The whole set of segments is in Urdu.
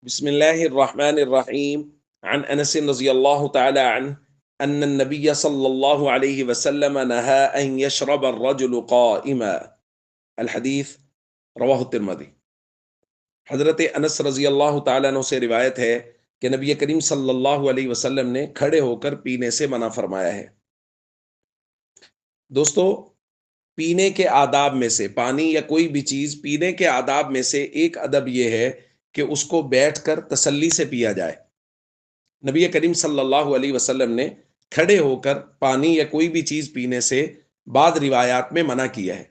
بسم الله الرحمن الرحيم. عن أنس رضي الله تعالى عنه أن النبي صلى الله عليه وسلم نهى أن يشرب الرجل قائما. الحديث رواہ الترمذی. حضرت انس رضی اللہ تعالیٰ عنہ سے روایت ہے کہ نبی کریم صلی اللہ علیہ وسلم نے کھڑے ہو کر پینے سے منع فرمایا ہے. دوستو، پینے کے آداب میں سے، پانی یا کوئی بھی چیز پینے کے آداب میں سے ایک ادب یہ ہے کہ اس کو بیٹھ کر تسلی سے پیا جائے. نبی کریم صلی اللہ علیہ وسلم نے کھڑے ہو کر پانی یا کوئی بھی چیز پینے سے بعض روایات میں منع کیا ہے،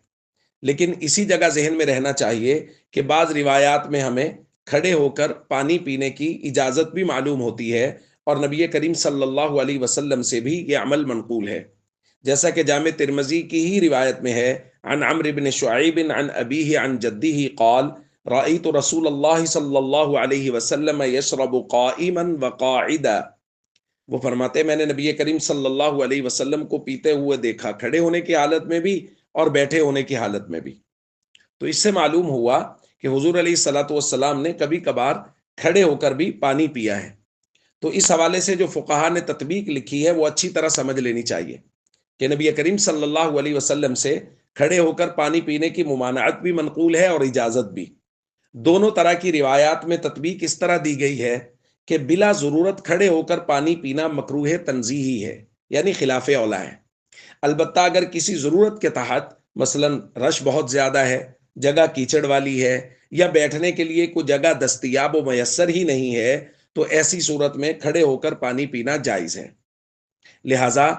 لیکن اسی جگہ ذہن میں رہنا چاہیے کہ بعض روایات میں ہمیں کھڑے ہو کر پانی پینے کی اجازت بھی معلوم ہوتی ہے، اور نبی کریم صلی اللہ علیہ وسلم سے بھی یہ عمل منقول ہے، جیسا کہ جامع ترمذی کی ہی روایت میں ہے. عن عمرو بن شعیب عن ابیہ عن جدہ قال رأیت رسول اللہ صلی اللہ علیہ وسلم یشرب قائما وقاعدا. وہ فرماتے میں نے نبی کریم صلی اللہ علیہ وسلم کو پیتے ہوئے دیکھا، کھڑے ہونے کی حالت میں بھی اور بیٹھے ہونے کی حالت میں بھی. تو اس سے معلوم ہوا کہ حضور علیہ الصلوۃ والسلام نے کبھی کبھار کھڑے ہو کر بھی پانی پیا ہے. تو اس حوالے سے جو فقہا نے تطبیق لکھی ہے وہ اچھی طرح سمجھ لینی چاہیے کہ نبی کریم صلی اللہ علیہ وسلم سے کھڑے ہو کر پانی پینے کی ممانعت بھی منقول ہے اور اجازت بھی. دونوں طرح کی روایات میں تطبیق اس طرح دی گئی ہے کہ بلا ضرورت کھڑے ہو کر پانی پینا مکروہ تنزیہی ہے، یعنی خلاف اولا ہے. البتہ اگر کسی ضرورت کے تحت، مثلا رش بہت زیادہ ہے، جگہ کیچڑ والی ہے، یا بیٹھنے کے لیے کوئی جگہ دستیاب و میسر ہی نہیں ہے، تو ایسی صورت میں کھڑے ہو کر پانی پینا جائز ہے. لہذا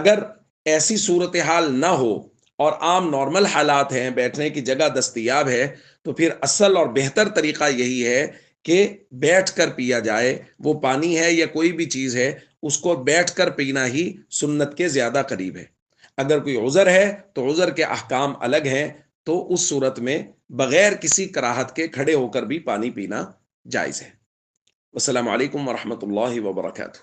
اگر ایسی صورتحال نہ ہو اور عام نارمل حالات ہیں، بیٹھنے کی جگہ دستیاب ہے، تو پھر اصل اور بہتر طریقہ یہی ہے کہ بیٹھ کر پیا جائے. وہ پانی ہے یا کوئی بھی چیز ہے، اس کو بیٹھ کر پینا ہی سنت کے زیادہ قریب ہے. اگر کوئی عذر ہے تو عذر کے احکام الگ ہیں، تو اس صورت میں بغیر کسی کراہت کے کھڑے ہو کر بھی پانی پینا جائز ہے. السلام علیکم ورحمۃ اللہ وبرکاتہ.